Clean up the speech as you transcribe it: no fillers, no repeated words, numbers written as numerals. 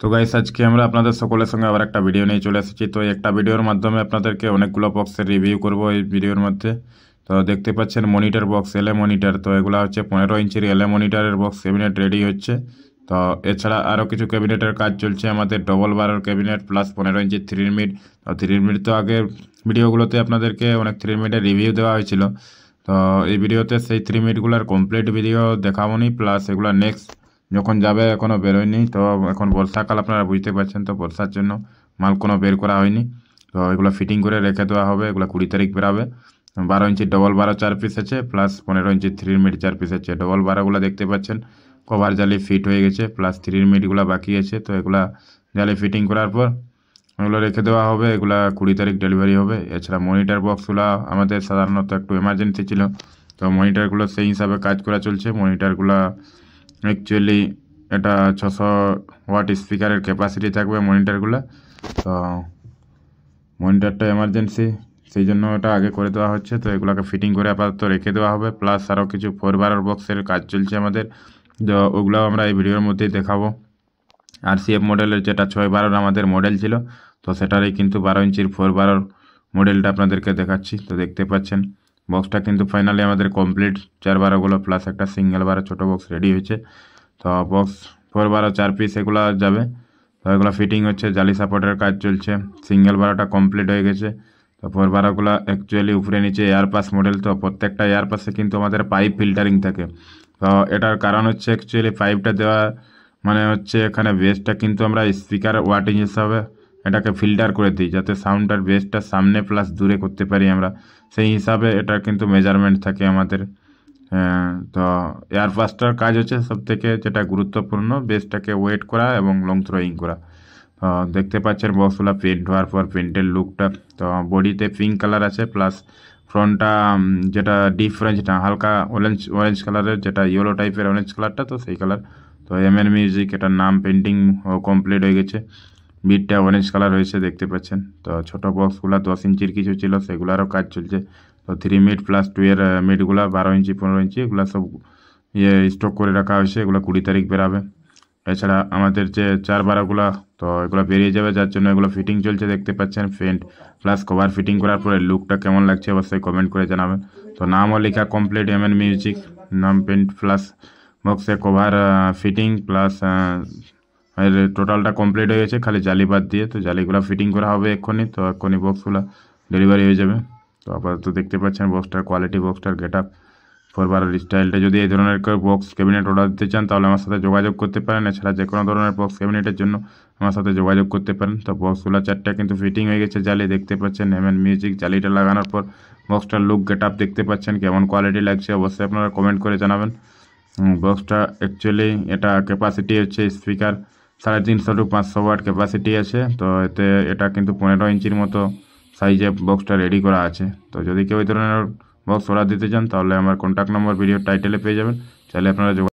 তো গাইস আজকে আমরা আপনাদের সকলের সঙ্গে আবার একটা ভিডিও নিয়ে চলে এসেছি। তো এই একটা ভিডিওর মাধ্যমে আপনাদেরকে অনেকগুলো বক্সের রিভিউ করব এই ভিডিওর মধ্যে। তো দেখতে পাচ্ছেন মনিটর বক্স, এলএ মনিটর। তো এগুলো হচ্ছে 15 ইঞ্চির এলএ মনিটরের বক্স ক্যাবিনেট রেডি হচ্ছে। তো এছাড়া আরও কিছু ক্যাবিনেটের কাজ চলছে আমাদের, ডবল বারের ক্যাবিনেট প্লাস 15 ইঞ্চির 3 মিড। তো 3 মিড তো আগে ভিডিওগুলোতে আপনাদেরকে অনেক 3 মিডের রিভিউ দেওয়া হয়েছিল। তো এই ভিডিওতে সেই 3 মিডগুলোর কমপ্লিট ভিডিও দেখাবো নি, প্লাস এগুলো নেক্সট যখন যাবে এখনও বেরোয়নি। তো এখন বর্ষাকাল আপনারা বুঝতে পারছেন, তো বর্ষার জন্য মাল কোনো বের করা হয়নি। তো এগুলো ফিটিং করে রেখে দেওয়া হবে, এগুলো 20 তারিখ বেরাবে। 12 ইঞ্চির ডবল বারো 4 পিস আছে, প্লাস 15 ইঞ্চির 3 মিড 4 পিস আছে। ডবল বারোগুলো দেখতে পাচ্ছেন কভার জালি ফিট হয়ে গেছে, প্লাস 3 মিডগুলো বাকি আছে। তো এগুলা জালি ফিটিং করার পর এগুলো রেখে দেওয়া হবে, এগুলা 20 তারিখ ডেলিভারি হবে। এছাড়া মনিটর বক্সগুলো আমাদের সাধারণত একটু এমার্জেন্সি ছিল, তো মনিটরগুলো সেই হিসাবে কাজ করা চলছে। মনিটরগুলো অ্যাকচুয়ালি এটা 600 ওয়াট স্পিকারের ক্যাপাসিটি থাকবে মনিটরগুলো। তো মনিটরটা এমার্জেন্সি, সেই জন্য এটা আগে করে দেওয়া হচ্ছে। তো এগুলোকে ফিটিং করে আপাতত রেখে দেওয়া হবে, প্লাস আরও কিছু 4 বারের বক্সের কাজ চলছে আমাদের। তো ওগুলোও আমরা এই ভিডিওর মধ্যেই দেখাবো। RCF মডেলের যেটা 6 বারের আমাদের মডেল ছিল, তো সেটারই কিন্তু 12 ইঞ্চির 4 বারের মডেলটা আপনাদেরকে দেখাচ্ছি। তো দেখতে পাচ্ছেন বক্সটা কিন্তু ফাইনালি আমাদের কমপ্লিট, 4 বারোগুলো প্লাস একটা সিঙ্গেল বারের ছোটো বক্স রেডি হয়েছে। তো বক্স 4 বারো 4 পিস এগুলো যাবে। তো এগুলো ফিটিং হচ্ছে, জালি সাপোর্টের কাজ চলছে। সিঙ্গেল বারোটা কমপ্লিট হয়ে গেছে। তো 4 বারোগুলো অ্যাকচুয়ালি উপরে নিচে এয়ারপাস মডেল, তো প্রত্যেকটা এয়ারপাসে কিন্তু আমাদের পাইপ ফিল্টারিং থাকে। তো এটার কারণ হচ্ছে অ্যাকচুয়ালি পাইপটা দেওয়া মানে হচ্ছে এখানে বেসটা কিন্তু আমরা স্পিকার ওয়াটিং হিসাবে এটাকে ফিল্টার করে দিই, যাতে সাউন্ডটার বেসটা সামনে প্লাস দূরে করতে পারি আমরা। সেই হিসাবে এটার কিন্তু মেজারমেন্ট থাকে আমাদের। তো এয়ারপাসটার কাজ হচ্ছে সবথেকে যেটা গুরুত্বপূর্ণ, বেসটাকে ওয়েট করা এবং লং থ্রোয়িং করা। তো দেখতে পাচ্ছেন বক্সগুলো পেন্ট হওয়ার পর পেন্টের লুকটা। তো বডিতে পিঙ্ক কালার আছে, প্লাস ফ্রন্টটা যেটা ডিপ অরেঞ্জ না, হালকা অরেঞ্জ অরেঞ্জ কালারের, যেটা ইয়েলো টাইপের অরেঞ্জ কালারটা, তো সেই কালার। তো MN মিউজিক এটার নাম পেন্টিং কমপ্লিট হয়ে গেছে। বিটটা অরেঞ্জ কালার হয়েছে দেখতে পাচ্ছেন। তো ছোটো বক্সগুলো 10 ইঞ্চির কিছু ছিল, সেগুলোরও কাজ চলছে। তো 3 মিড প্লাস 2 এর মিডগুলো 12 ইঞ্চি 15 ইঞ্চি এগুলো সব স্টক করে রাখা হয়েছে, এগুলো 20 তারিখ বেরাবে। এছাড়া আমাদের যে 4 বারোগুলো, তো এগুলো বেরিয়ে যাবে, যার জন্য এগুলো ফিটিং চলছে দেখতে পাচ্ছেন। পেন্ট প্লাস কভার ফিটিং করার পরে লুকটা কেমন লাগছে অবশ্যই কমেন্ট করে জানাবেন। তো নামও লেখা কমপ্লিট, MN মিউজিক নাম, পেন্ট প্লাস বক্সে কভার ফিটিং প্লাস টোটালটা কমপ্লিট হয়ে গেছে, খালি জালি বাদ দিয়ে। তো জালিগুলো ফিটিং করা হবে এক্ষুনি, তো এক্ষুনি বক্সগুলো ডেলিভারি হয়ে যাবে। তো আপাতত দেখতে পাচ্ছেন বক্সটার কোয়ালিটি, বক্সটার গেট আপ, 4 বারের স্টাইলটা। যদি এই ধরনের কেউ বক্স ক্যাবিনেট অর্ডার দিতে চান তাহলে আমার সাথে যোগাযোগ করতে পারেন। এছাড়া যে কোনো ধরনের বক্স ক্যাবিনেটের জন্য আমার সাথে যোগাযোগ করতে পারেন। তো বক্সগুলো 4টা কিন্তু ফিটিং হয়ে গেছে, জালি দেখতে পাচ্ছেন। MN মিউজিক জালিটা লাগানোর পর বক্সটার লুক গেট আপ দেখতে পাচ্ছেন, কেমন কোয়ালিটি লাগছে অবশ্যই আপনারা কমেন্ট করে জানাবেন। বক্সটা অ্যাকচুয়ালি এটা ক্যাপাসিটি হচ্ছে স্পিকার 350 টু 500 ওয়াট ক্যাপাসিটি আছে। তো এতে এটা কিন্তু 15 ইঞ্চির মতো সাইজে বক্সটা রেডি করা আছে। তো যদি কেউ এই ধরনের বক্স অর্ডার দিতে চান তাহলে আমার কন্ট্যাক্ট নম্বর ভিডিও টাইটেলে পেয়ে যাবেন, চাইলে আপনারা